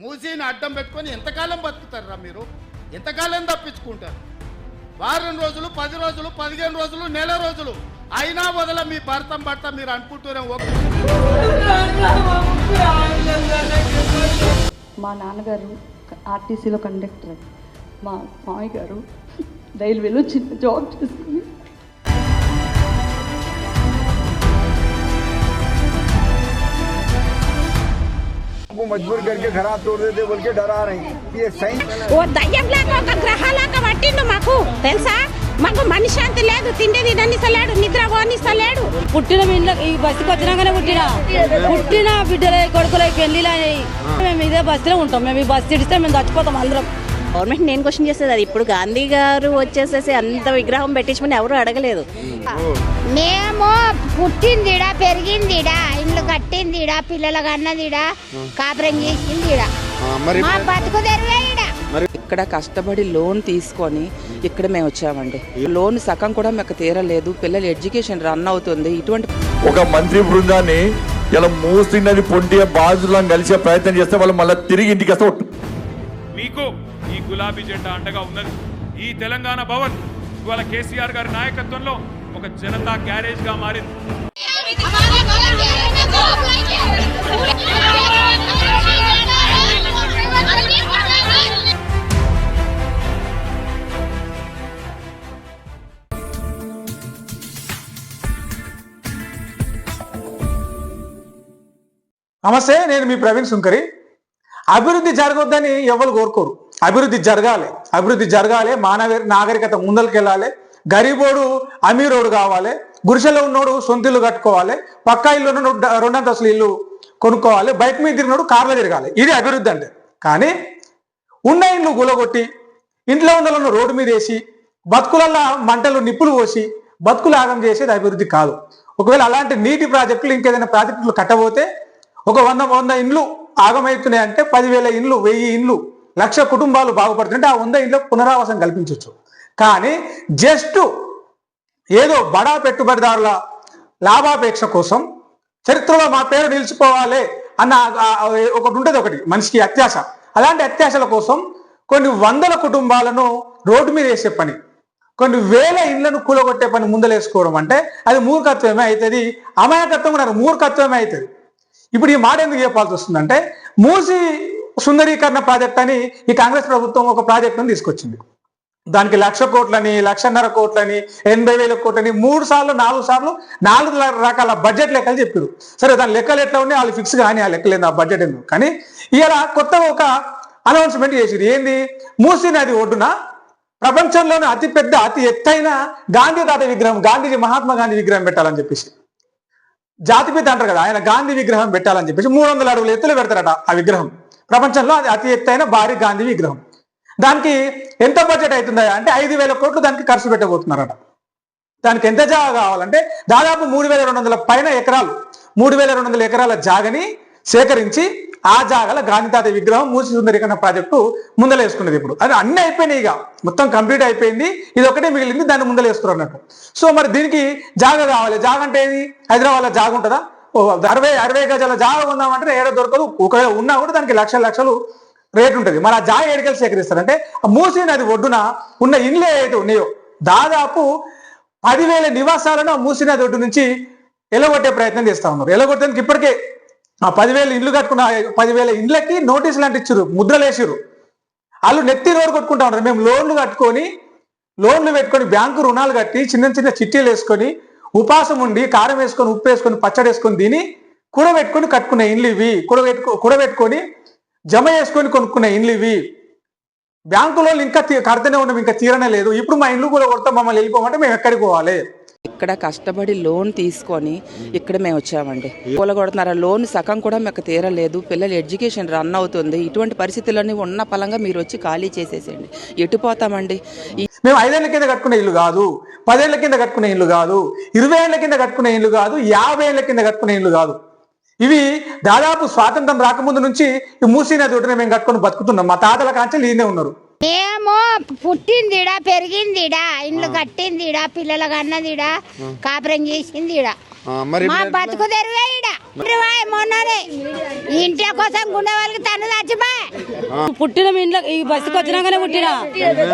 మూసీని అడ్డం పెట్టుకొని ఎంతకాలం బతుకుతారా మీరు? ఎంతకాలం తప్పించుకుంటారు? వారం రోజులు, 10 రోజులు, 15 రోజులు, నెల రోజులు అయినా వదల మీ భర్తం భర్త మీరు అనుకుంటూనే. మా నాన్నగారు ఆర్టీసీలో కండక్టర్, మా మామయ్య గారు రైల్వేలో చిన్న జాబ్ చేసుకుని मजबूर करके घरा तोड़ देते बोल के डरा रही ये सही ఓ దయ్యంలాగా ఒక గ్రహాలాగా పట్టిండు మాకు తెలుసా. మాకు మనశ్శాంతి లేదు, తిండి తిననిస్తలేడు, నిద్ర పోనిస్తలేడు. పుట్టిన ఈ బస్సుకి వచ్చినాకనే పుట్టిన బిడ్డలే కొడుకులే పెళ్లిలా మేము ఇదే బస్సులో ఉంటాం. మేము ఈ బస్సు ఇడిస్తే మేము చచ్చిపోతాం అందరం. గవర్నమెంట్ నేను క్వశ్చన్ చేసేది అది. ఇప్పుడు గాంధీ గారు వచ్చేసేసి అంత విగ్రహం పెట్టించమని ఎవరు అడగలేదు. మేము పుట్టిందిడా, పెరిగిందిడా, ఇల్లు కట్టిందిడా, పిల్లలకు అన్నదిడా, కాపురం చేసిందిడా, మా బతుకు తెరువేడా. ఇక్కడ కష్టపడి లోన్ తీసుకొని ఇక్కడ మేము వచ్చామండి. లోన్ సగం కూడా మాకు తీరలేదు. పిల్లల ఎడ్యుకేషన్ రన్ అవుతుంది. ఇటువంటి ఒక మంత్రి బృందాన్ని ఇలా మూసినది పొంటి బాధితులను కలిసే ప్రయత్నం చేస్తే వాళ్ళు మళ్ళీ తిరిగి ఇంటికి వస్తే మీకు ఈ గులాబీ జెండా అండగా ఉన్నది. ఈ తెలంగాణ భవన్ ఇవాళ కేసీఆర్ గారి నాయకత్వంలో ఒక జనతా గ్యారేజ్ గా మారింది. నమస్తే, నేను మీ ప్రవీణ్ సుంకరి. అభివృద్ధి జరగొద్దని ఎవరు కోరుకోరు. అభివృద్ధి జరగాలి. మానవ నాగరికత ముందరికెళ్ళాలి. గరీబోడు అమీరోడు కావాలి. గుడిసెలో ఉన్నోడు సొంత ఇల్లు కట్టుకోవాలి. పక్కా ఇల్లు ఉన్న 2 అంతస్తుల ఇల్లు కొనుక్కోవాలి. బైక్ మీద తిరిగినోడు కార్లో తిరగాలి. ఇది అభివృద్ధి అంటే. కానీ ఉన్న ఇల్లు గులగొట్టి ఇంట్లో ఉన్న రోడ్డు మీద వేసి బతుకులల్లో మంటలు నిప్పులు పోసి బతుకులు ఆగం చేసేది అభివృద్ధి కాదు. ఒకవేళ అలాంటి నీటి ప్రాజెక్టులు ఇంకేదైనా ప్రాజెక్టులు కట్టబోతే ఒక 100 ఇండ్లు ఆగమవుతున్నాయి అంటే 10,000 ఇండ్లు, 1000 ఇండ్లు, 1,00,000 కుటుంబాలు బాగుపడుతుంటే ఆ 100 ఇండ్లకు పునరావాసం కల్పించవచ్చు. కానీ జస్ట్ ఏదో బడా పెట్టుబడిదారుల లాభాపేక్ష కోసం చరిత్రలో మా పేరు నిలిచిపోవాలి అన్న ఒకటి ఉంటుంది. ఒకటి మనిషికి అత్యాశ. అలాంటి అత్యాశల కోసం కొన్ని 100 కుటుంబాలను రోడ్డు మీద వేసే పని, కొన్ని 1000 ఇండ్లను కూలగొట్టే పని ముందలేసుకోవడం అంటే అది మూర్ఖత్వమే అవుతుంది. అమాయకత్వం కూడా మూర్ఖత్వమే అవుతుంది. ఇప్పుడు ఈ మాట ఎందుకు చెప్పాల్సి వస్తుందంటే, మూసి సుందరీకరణ ప్రాజెక్ట్ అని ఈ కాంగ్రెస్ ప్రభుత్వం ఒక ప్రాజెక్టును తీసుకొచ్చింది. దానికి 1,00,000 కోట్లని, 1,50,000 కోట్లని, 80,000 కోట్లని 3 సార్లు 4 సార్లు 4 రకాల బడ్జెట్ లెక్కలు చెప్పారు. సరే, దాని లెక్కలు ఎట్లా ఉన్నాయి వాళ్ళు ఫిక్స్ కానీ ఆ లెక్కలేదు, ఆ బడ్జెట్ ఎందుకు. కానీ ఇలా కొత్తగా ఒక అనౌన్స్మెంట్ చేసిరు. ఏంది? మూసీ నది ఒడ్డున ప్రపంచంలోనే అతిపెద్ద, అతి ఎత్తైన గాంధీ తాత విగ్రహం, గాంధీజీ మహాత్మా గాంధీ విగ్రహం పెట్టాలని చెప్పేసి, జాతిపిత అంటారు కదా, ఆయన గాంధీ విగ్రహం పెట్టాలని చెప్పేసి 300 అడుగుల ఎత్తులు పెడతారట ఆ విగ్రహం. ప్రపంచంలో అది అతి ఎత్తైన భారీ గాంధీ విగ్రహం. దానికి ఎంత బడ్జెట్ అవుతుందా అంటే 5,000 కోట్లు దానికి ఖర్చు పెట్టబోతున్నారట. దానికి ఎంత జాగా కావాలంటే దాదాపు 3,200 పైన ఎకరాలు, 3,200 ఎకరాల జాగని సేకరించి ఆ జాగల గాంధీ తాత విగ్రహం మూసి సుందరీకరణ ప్రాజెక్టు ముందలేసుకున్నది. ఇప్పుడు అది అన్ని అయిపోయినాయి, ఇక మొత్తం కంప్లీట్ అయిపోయింది. ఇది ఒకటే మిగిలింది, దాన్ని ముందలేసుకున్నారు అన్నట్టు. సో మరి దీనికి జాగ కావాలి. జాగ అంటే ఏది? హైదరాబాద్లో జాగ ఉంటుందా? 60 గజాల జాగ ఉందామంటే ఏడో దొరకదు. ఒకవేళ ఉన్నా కూడా దానికి లక్షలు రేట్ ఉంటుంది. మరి ఆ జాగ ఎడికలు సేకరిస్తారంటే మూసీ నది ఒడ్డున ఉన్న ఇండ్లు ఏదైతే ఉన్నాయో దాదాపు 10,000 నివాసాలను మూసీ నది ఒడ్డు నుంచి ఎలగొట్టే ప్రయత్నం చేస్తా ఉన్నారు. ఎలగొట్టడానికి ఇప్పటికే ఆ 10,000 ఇండ్లు కట్టుకున్న 10,000 ఇండ్లకి నోటీసులు అంటే ఇచ్చారు, ముద్రలు వేసారు. వాళ్ళు నెత్తి నోరు కొట్టుకుంటా ఉన్నారు. మేము లోన్లు పెట్టుకొని బ్యాంకు రుణాలు కట్టి చిన్న చిట్టీలు వేసుకొని ఉపాసం ఉండి కారం వేసుకొని ఉప్పు వేసుకొని పచ్చడి వేసుకొని దీని కూడబెట్టుకొని కట్టుకునే ఇండ్లు ఇవి. కూడబెట్టుకొని జమ చేసుకొని కొనుక్కునే ఇండ్లు ఇవి. బ్యాంకు లోన్లు ఇంకా కడితేనే ఉన్నాం, ఇంకా తీరనే లేదు. ఇప్పుడు మా ఇండ్లు కూడా కొడతాం, మమ్మల్ని వెళ్ళిపోమంటే మేము ఎక్కడికి పోవాలి? ఇక్కడ కష్టపడి లోన్ తీసుకొని ఇక్కడ మేము వచ్చామండి. కూలగొడుతున్నారు. లోన్ సగం కూడా మాకు తీరలేదు. పిల్లల ఎడ్యుకేషన్ రన్ అవుతుంది. ఇటువంటి పరిస్థితులన్నీ ఉన్న పలంగా మీరు వచ్చి ఖాళీ చేసేసేయండి. ఎటు పోతామండి? మేము 5 ఏళ్ల కింద కట్టుకునే ఇల్లు కాదు, 10 ఏళ్ల కింద కట్టుకునే ఇల్లు కాదు, 20 ఏళ్ల కింద కట్టుకునే ఇల్లు కాదు, 50 ఏళ్ల కింద కట్టుకునే ఇల్లు కాదు. ఇవి దాదాపు స్వాతంత్రం రాకముందు నుంచి ఈ మూసీ నది ఒడ్డున మేము కట్టుకొని బతుకుతున్నాం. మా తాతల కాంచెలు ఈయనే ఉన్నారు. మేము పుట్టిందిడా, పెరిగిందిడా, ఇల్లు కట్టిందిడా, పిల్లలకు అన్నదిడా, కాపురం చేసిందిడా, మా బతుకు తెరువేడా. మొన్ననే ఇంటి కోసం గుండె వాళ్ళకి తను చచ్చిపోయి పుట్టిన మీ ఇంట్లో ఈ బస్సుకి వచ్చినాకనే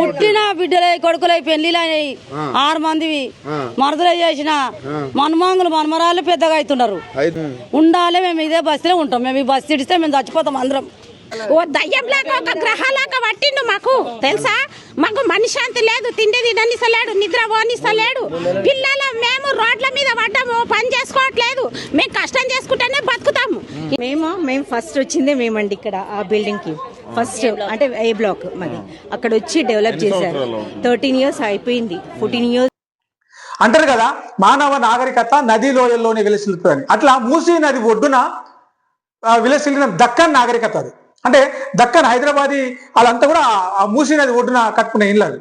పుట్టిన బిడ్డలై కొడుకులై పెళ్లిలైనాయి 6 మందివి మరదలై చేసిన మనమాంగులు మనమరాళ్ళు పెద్దగా అవుతున్నారు. ఉండాలి, మేము ఇదే బస్సులో ఉంటాం. మేము ఈ బస్సు ఇడిస్తే మేము చచ్చిపోతాం అందరం. ఓ దయ్యంలాగా ఒక గ్రహాలాగా పట్టిండు మాకు తెలుసా. మాకు మనశ్శాంతి లేదు, తిండి తిననిస్తలేడు, నిద్ర పోనిస్తలేడు. పిల్లలు మేము రోడ్ల మీద పడ్డాము, పని చేసుకోవట్లేదు. మేము కష్టం చేసుకుంటేనే బతుకుతాము. మేము ఫస్ట్ వచ్చిందే మేమండి ఇక్కడ ఆ బిల్డింగ్ కి. ఫస్ట్ అంటే ఏ బ్లాక్ మాది. అక్కడ వచ్చి డెవలప్ చేశారు. 13 years అయిపోయింది, 14 years. అంటారు కదా, మానవ నాగరికత నదీ లోయల్లోనే విలసిల్లుతుందని. అట్లా మూసీ నది ఒడ్డున విలసిల్లిన దక్కన్ నాగరికత అది. అంటే దక్కన్ హైదరాబాదీ వాళ్ళంతా కూడా ఆ మూసీ నది ఒడ్డున కట్టుకునే ఇళ్ళు అవి.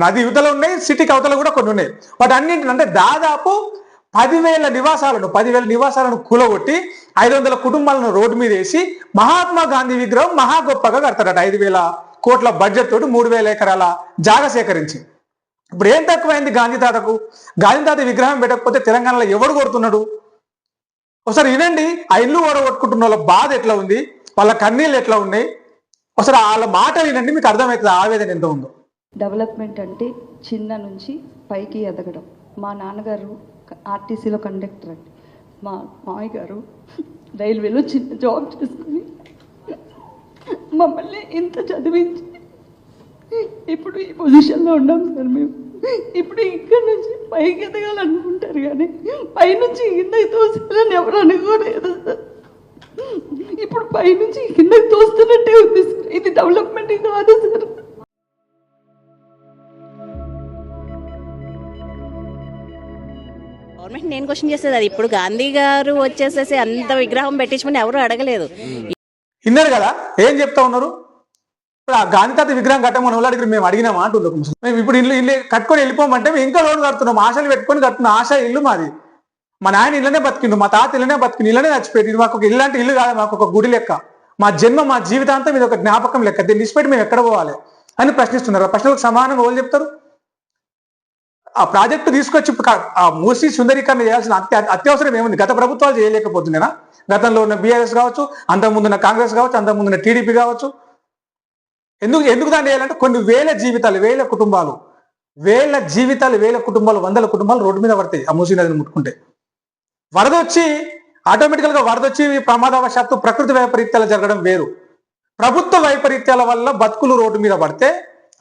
నది యువతలు ఉన్నాయి, సిటీకి అవతల కూడా కొన్ని ఉన్నాయి. వాటి అన్నింటిని అంటే దాదాపు 10,000 నివాసాలను కూలగొట్టి 500 కుటుంబాలను రోడ్డు మీద వేసి మహాత్మా గాంధీ విగ్రహం మహా గొప్పగా కడతారట. 5,000 కోట్ల బడ్జెట్ తోటి 3,000 ఎకరాల జాగ సేకరించి. ఇప్పుడు ఏం తక్కువైంది గాంధీ తాతకు? గాంధీ తాత విగ్రహం పెట్టకపోతే తెలంగాణలో ఎవడు కొడుతున్నాడు? ఒకసారి వినండి, ఆ ఇల్లు ఓడగొట్టుకుంటున్న వాళ్ళ బాధ ఎట్లా ఉంది, వాళ్ళ కన్నీళ్ళు ఎట్లా ఉన్నాయి. ఒకసారి వాళ్ళ మాట వినండి, మీకు అర్థమవుతుంది ఆవేదన ఎంత ఉందో. డెవలప్మెంట్ అంటే చిన్న నుంచి పైకి ఎదగడం. మా నాన్నగారు ఆర్టీసీలో కండక్టర్ అండి. మా మామయ్య గారు రైల్వేలో చిన్న జాబ్ చేసుకుని మమ్మల్ని ఇంత చదివించి ఇప్పుడు ఈ పొజిషన్లో ఉన్నాం సార్. మేము ఇప్పుడు ఇక్కడ నుంచి పైకి ఎదగాలనుకుంటారు కానీ పైనుంచి కిందకి తోస్తారని ఎవరు అనుకోలేదు సార్. ఇప్పుడు పైనుంచి కిందకి తోస్తున్నట్టే ఉంది సార్. ఇది డెవలప్మెంట్ కాదు సార్. గవర్నమెంట్ నేను క్వశ్చన్ చేసేది అది. ఇప్పుడు గాంధీ గారు వచ్చేసేసి అంత విగ్రహం పెట్టించమని ఎవరు అడగలేదు. విన్నారు కదా ఏం చెప్తా ఉన్నారు. ఇప్పుడు ఆ గాంధీ తాత విగ్రహం కట్టమని వాళ్ళు అడిగి మేము అడిగినామా అంటున్నాం. మేము ఇప్పుడు ఇల్లు కట్టుకొని వెళ్ళిపోమంటే మేము ఇంకా లోన్ కడుతున్నాం. ఆశలు పెట్టుకొని కడుతున్నాం. ఆశ ఇల్లు మాది. మా నాయన ఇళ్ళనే బతికిండు, మా తాత ఇళ్ళనే బతికిండు, ఇళ్ళనే చచ్చిపోయింది. మాకు ఒక ఇల్లాంటి ఇల్లు కాదు, మాకు ఒక గుడి లెక్క. మా జన్మ, మా జీవితాంతం ఇది ఒక జ్ఞాపకం లెక్క. దీన్ని ఇచ్చిపెట్టి మేము ఎక్కడ పోవాలి అని ప్రశ్నిస్తున్నారు. ఆ ప్రశ్నలకు సమానంగా వాళ్ళు చెప్తారు. ఆ ప్రాజెక్టు తీసుకొచ్చి ఆ మూసీ సుందరీకరణ చేయాల్సిన అత్యవసరం ఏముంది? గత ప్రభుత్వాలు చేయలేకపోతున్నాయినా? గతంలో ఉన్న బీఆర్ఎస్ కావచ్చు, అంతకుముందున్న కాంగ్రెస్ కావచ్చు, అంతకుముందున్న టీడీపీ కావచ్చు. ఎందుకు దాన్ని చేయాలంటే కొన్ని వేల జీవితాలు, వేల కుటుంబాలు, వేల కుటుంబాలు, 100 కుటుంబాలు రోడ్డు మీద పడతాయి ఆ మూసీ నదిని ముట్టుకుంటే. వరద వచ్చి ఆటోమేటికల్గా వరద వచ్చి ప్రమాదవశాత్తు ప్రకృతి వైపరీత్యాలు జరగడం వేరు. ప్రభుత్వ వైపరీత్యాల వల్ల బతుకులు రోడ్డు మీద పడితే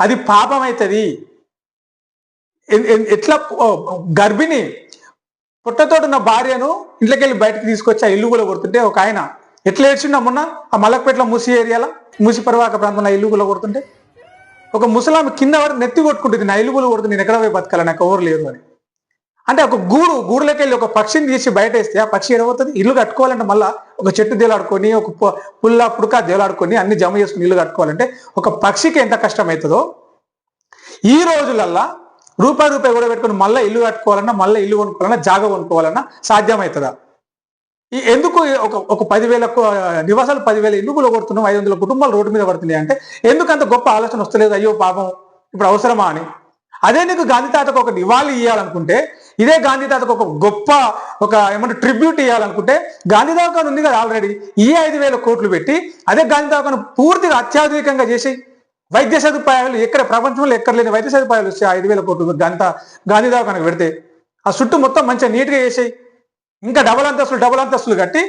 అది పాపం అవుతుంది. ఎట్లా గర్భిణి పుట్టతోటి ఉన్న భార్యను ఇంట్లోకి వెళ్ళి బయటకు తీసుకొచ్చి ఆ ఇల్లు కూడా కొడుతుంటే ఒక ఆయన ఎట్లా ఏడ్చిండు మొన్న ఆ మలక్పేటలో మూసీ ఏరియాలో, మూసీ పరివాహక ప్రాంతంలో ఇల్లు కూడా కొడుతుంటే ఒక ముసలాం కింద వరకు నెత్తి కొట్టుకుంటుంది. నా ఇల్లు కూడా కొడుతుంది, నేను ఎక్కడ పోయి బతకాలి, నాకు ఎవరు లేరు అని. అంటే ఒక గూడులోకి వెళ్ళి ఒక పక్షిని తీసి బయట వేస్తే ఆ పక్షి ఎడబోతుంది. ఇల్లు కట్టుకోవాలంటే మళ్ళీ ఒక చెట్టు దేలాడుకొని, ఒక పుల్ల పుడక దేలాడుకొని అన్ని జమ చేసుకుని ఇల్లు కట్టుకోవాలంటే ఒక పక్షికి ఎంత కష్టం అవుతుందో ఈ రోజులల్లా రూపాయి కూడా పెట్టుకుని మళ్ళీ ఇల్లు కట్టుకోవాలన్నా, మళ్ళీ ఇల్లు కొనుక్కోవాలన్నా, జాగ కొనుక్కోవాలన్నా సాధ్యమవుతుందా? ఎందుకు ఒక 10,000 నివాసాలు 10,000 ఇల్లు కూడా కొడుతున్నాం, 500 కుటుంబాలు రోడ్డు మీద పడుతున్నాయి అంటే ఎందుకు అంత గొప్ప ఆలోచన వస్తలేదు? అయ్యో పాపం ఇప్పుడు అవసరమా అని. అదే నీకు గాంధీ తాతకు ఒక నివాళి ఇవ్వాలనుకుంటే, ఇదే గాంధీ తాతకు ఒక గొప్ప ట్రిబ్యూట్ ఇవ్వాలనుకుంటే గాంధీ దవాఖాన ఉంది కదా ఆల్రెడీ, ఈ 5,000 కోట్లు పెట్టి అదే గాంధీ దవాఖాన పూర్తిగా అత్యాధునికంగా చేసి వైద్య సదుపాయాలు ఎక్కడ ప్రపంచంలో ఎక్కడ లేని వైద్య సదుపాయాలు వస్తాయి. 5,000 కోట్లు గాంధీ దవాఖానకు పెడితే ఆ చుట్టూ మొత్తం మంచిగా నీట్గా చేసాయి. ఇంకా డబల్ అంతస్తులు కట్టి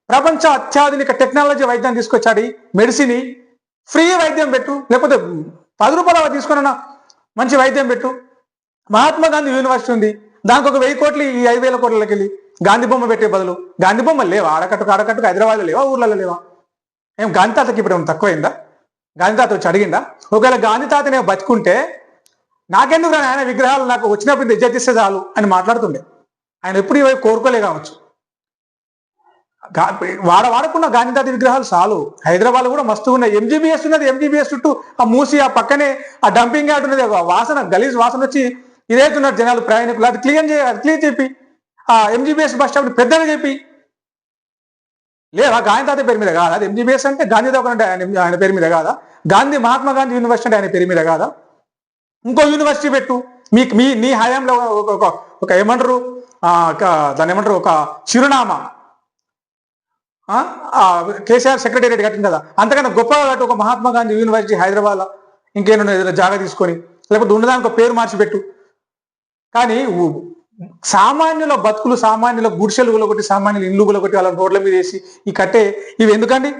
ప్రపంచ అత్యాధునిక టెక్నాలజీ వైద్యం తీసుకొచ్చాడు. మెడిసిన్ ఫ్రీ వైద్యం పెట్టు, లేకపోతే 10 రూపాయలు తీసుకున్న మంచి వైద్యం పెట్టు. మహాత్మా గాంధీ యూనివర్సిటీ ఉంది, దానికి ఒక 1,000 కోట్లు ఈ 5,000 కోట్లకి వెళ్ళి గాంధీ బొమ్మ పెట్టే బదులు గాంధీ బొమ్మలు లేవా? ఆడకట్టుకు హైదరాబాద్లో లేవా? ఊర్లలో లేవా? ఏం గాంధీ తాతకి ఇప్పుడు ఏమైనా తక్కువైందా? గాంధీ తాత వచ్చి అడిగిందా? ఒకవేళ గాంధీ తాత నేను బతుకుంటే నాకెందుకు ఆయన విగ్రహాలు నాకు వచ్చినప్పుడు ఇజ్జతిస్తే చాలు అని మాట్లాడుతుండే. ఆయన ఎప్పుడు ఇవి కోరుకోలే కావచ్చు. వాడకున్న గాంధీ తాత విగ్రహాలు చాలు. హైదరాబాద్ కూడా మస్తు ఉన్నాయి. ఎంజీబీఎస్ ఉన్నది, ఎంజీబీఎస్ చుట్టూ ఆ మూసి ఆ పక్కనే ఆ డంపింగ్ యార్డ్ ఉన్నది. వాసన గలీజ్ వాసన వచ్చి ఇదైతున్నారు జనాలు, ప్రయాణికులు. అది క్లియర్ చెప్పి ఆ ఎంజీబీఎస్ బస్ స్టాప్ పెద్దగా చెప్పి లేవా? గాంధీ తాత పేరు మీద కాదా? అది ఎంజీబీఎస్ అంటే గాంధీ తాత అంటే ఆయన పేరు మీద కాదా? మహాత్మా గాంధీ యూనివర్సిటీ అంటే ఆయన పేరు మీద కాదా? ఇంకో యూనివర్సిటీ పెట్టు. నీ హయాంలో ఒక ఏమంటారు దాన్ని ఏమంటారు, ఒక చిరునామా, కేసీఆర్ సెక్రటేరియట్ కట్టింది కదా, అంతకన్నా గొప్పగా కట్టు ఒక మహాత్మా గాంధీ యూనివర్సిటీ హైదరాబాద్లో, ఇంకేమన్నా ఏదైనా జాగా తీసుకొని, లేకపోతే ఉండదానికి ఒక పేరు మార్చిపెట్టు. కానీ సామాన్యుల బతుకులు, సామాన్యుల గుడిసెలు ఒకటి, సామాన్యుల ఇల్లు ఒకటి, వాళ్ళ రోడ్ల మీద వేసి ఈ కట్టే ఇవి ఎందుకండి?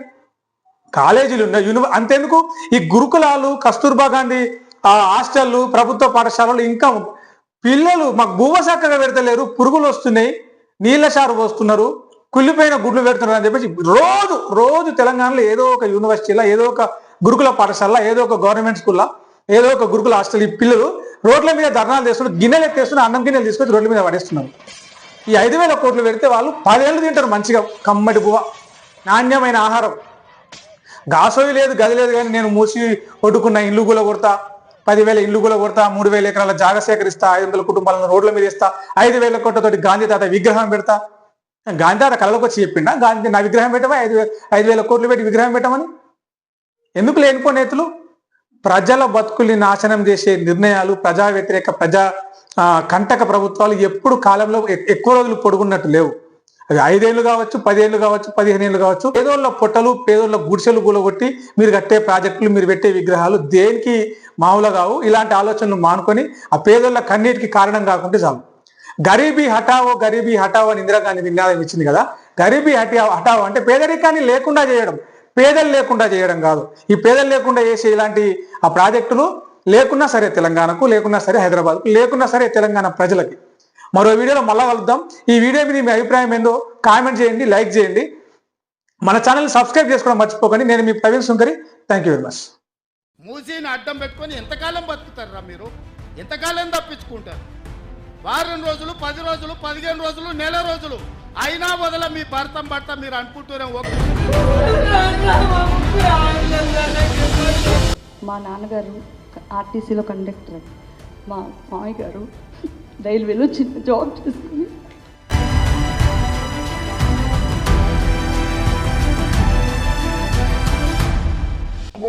కాలేజీలు ఉన్నాయి, అంతెందుకు ఈ గురుకులాలు, కస్తూర్బా గాంధీ హాస్టళ్ళు, ప్రభుత్వ పాఠశాలలు, ఇంకా పిల్లలు మాకు భూమ చక్కగా పెడతలేరు, పురుగులు వస్తున్నాయి, నీళ్ళ చారు పోస్తున్నారు, కుళ్ళిపోయిన గుడ్లు పెడుతున్నారు అని చెప్పేసి రోజు తెలంగాణలో ఏదో ఒక యూనివర్సిటీలో, ఏదో ఒక గురుకుల పాఠశాలలో, ఏదో ఒక గవర్నమెంట్ స్కూల్లో, ఏదో ఒక గురుకుల హాస్టల్ ఈ పిల్లలు రోడ్ల మీద ధర్నాలు చేస్తున్నారు, గిన్నెలు ఎత్తేస్తున్నారు, అన్నం గిన్నెలు తీసుకొచ్చి రోడ్ల మీద పడేస్తున్నారు. ఈ 5,000 కోట్లు పెడితే వాళ్ళు 10 ఏళ్ళు తింటారు మంచిగా, కమ్మటి బువ్వ, నాణ్యమైన ఆహారం. గాసోయి లేదు, గది లేదు, కానీ నేను మూసి కొట్టుకున్న ఇల్లు కూడా కొడతా, 10,000 ఇల్లు కూడా కొడతా, 3,000 ఎకరాల జాగా సేకరిస్తా, 500 కుటుంబాలను రోడ్ల మీద ఇస్తా, 5,000 కోట్లతోటి గాంధీ తాత విగ్రహం పెడతా. గాంధీ తాత కళ్ళకి వచ్చి చెప్పిండా గాంధీ నా విగ్రహం పెట్టమా, 5,000 కోట్లు పెట్టి విగ్రహం పెట్టమని? ఎందుకు లేనిపో నేతలు ప్రజల బతుకుల్ని నాశనం చేసే నిర్ణయాలు, ప్రజా వ్యతిరేక కంటక ప్రభుత్వాలు ఎప్పుడు కాలంలో ఎక్కువ రోజులు పొడుగున్నట్టు లేవు. అవి 5 ఏళ్ళు కావచ్చు, 10 ఏళ్ళు కావచ్చు, 15 ఏళ్ళు కావచ్చు. పేదోళ్ళ పొట్టలు, పేదోళ్ళ గుడిసెలు కూలగొట్టి మీరు కట్టే ప్రాజెక్టులు, మీరు పెట్టే విగ్రహాలు దేనికి మామూలు కావు. ఇలాంటి ఆలోచనలు మానుకొని ఆ పేదోళ్ళ కన్నీటికి కారణం కాకుంటే చాలు. గరీబీ హటావో అని ఇందిరాగాంధీ నినాదం ఇచ్చింది కదా. గరీబీ హటావో అంటే పేదరికాన్ని లేకుండా చేయడం, పేదలు లేకుండా చేయడం కాదు. ఈ పేదలు లేకుండా చేసే ఇలాంటి ఆ ప్రాజెక్టులు లేకున్నా సరే తెలంగాణకు, లేకున్నా సరే హైదరాబాద్కు, లేకున్నా సరే తెలంగాణ ప్రజలకి. మరో వీడియోలో మళ్ళా కలుద్దాం. ఈ వీడియో మీద మీ అభిప్రాయం ఏందో కామెంట్ చేయండి, లైక్ చేయండి, మన ఛానల్ సబ్స్క్రైబ్ చేసుకోవడం మర్చిపోకండి. నేను మీ Praveen Sunkari. Thank you very much. మూసీని అడ్డం పెట్టుకొని ఎంతకాలం బతుకుతారా మీరు? ఎంతకాలం తప్పించుకుంటారు? వారం రోజులు, 10 రోజులు, 15 రోజులు, నెల రోజులు అయినా వదల మీ భర్త మీరు అనుకుంటూనే. మా నాన్నగారు ఆర్టీసీలో కండక్టర్, మా మామయ్య గారు రైల్వేలో చిన్న జాబ్ చేసుకుని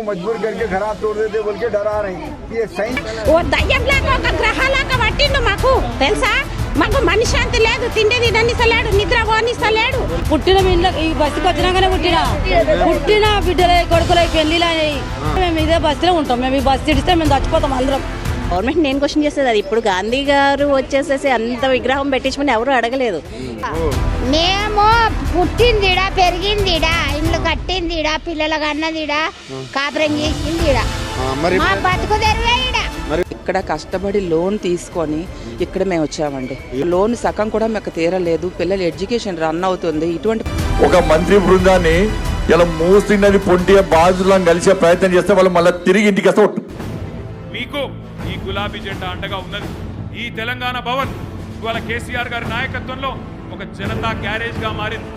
मजबूर करके खराब तोड़ देते बोल के डरा रहे हैं. ये सही ఓ దయ్యంలాగా ఒక గ్రహాలాగా పట్టిండు మాకు తెలుసా. మాకు మనశ్శాంతి లేదు, తిండి తిననిస్తలేడు, నిద్ర పోనిస్తలేడు. పుట్టిన ఈ బస్సుకి వచ్చినాకనే పుట్టిన బిడ్డలై, కొడుకులై, పెళ్లిలై మేము ఇదే బస్సులో ఉంటాం. మేము ఈ బస్సు ఇడిస్తే మేము చచ్చిపోతాం అందరం. గవర్నమెంట్ నేను క్వశ్చన్ చేసేది అది. ఇప్పుడు గాంధీ గారు వచ్చేసేసి అంత విగ్రహం పెట్టించమని ఎవరు అడగలేదు. మేము పుట్టిందిడా, పెరిగిందిడా, ఇండ్లు కట్టిందిడా, పిల్లలకు అన్నదిడా, కాపురం చేసిందిడా, మా బతుకు తెరువేడా. ఇక్కడ కష్టపడి లోన్ తీసుకొని ఇక్కడ మేము వచ్చామండి. లోన్ సగం కూడా మాకు తీరలేదు, పిల్లల ఎడ్యుకేషన్ రన్ అవుతుంది. ఇటువంటి ఒక మంత్రి బృందాన్ని ఇలా మూసినది పొంటి బాజులను కలిసే ప్రయత్నం చేస్తే వాళ్ళు మళ్ళీ తిరిగి ఇంటికి వస్తే మీకు ఈ గులాబీ జెండా అండగా ఉన్నది. ఈ తెలంగాణ భవన్ ఇవాళ కేసీఆర్ గారి నాయకత్వంలో ఒక జనతా గ్యారేజ్ గా మారింది.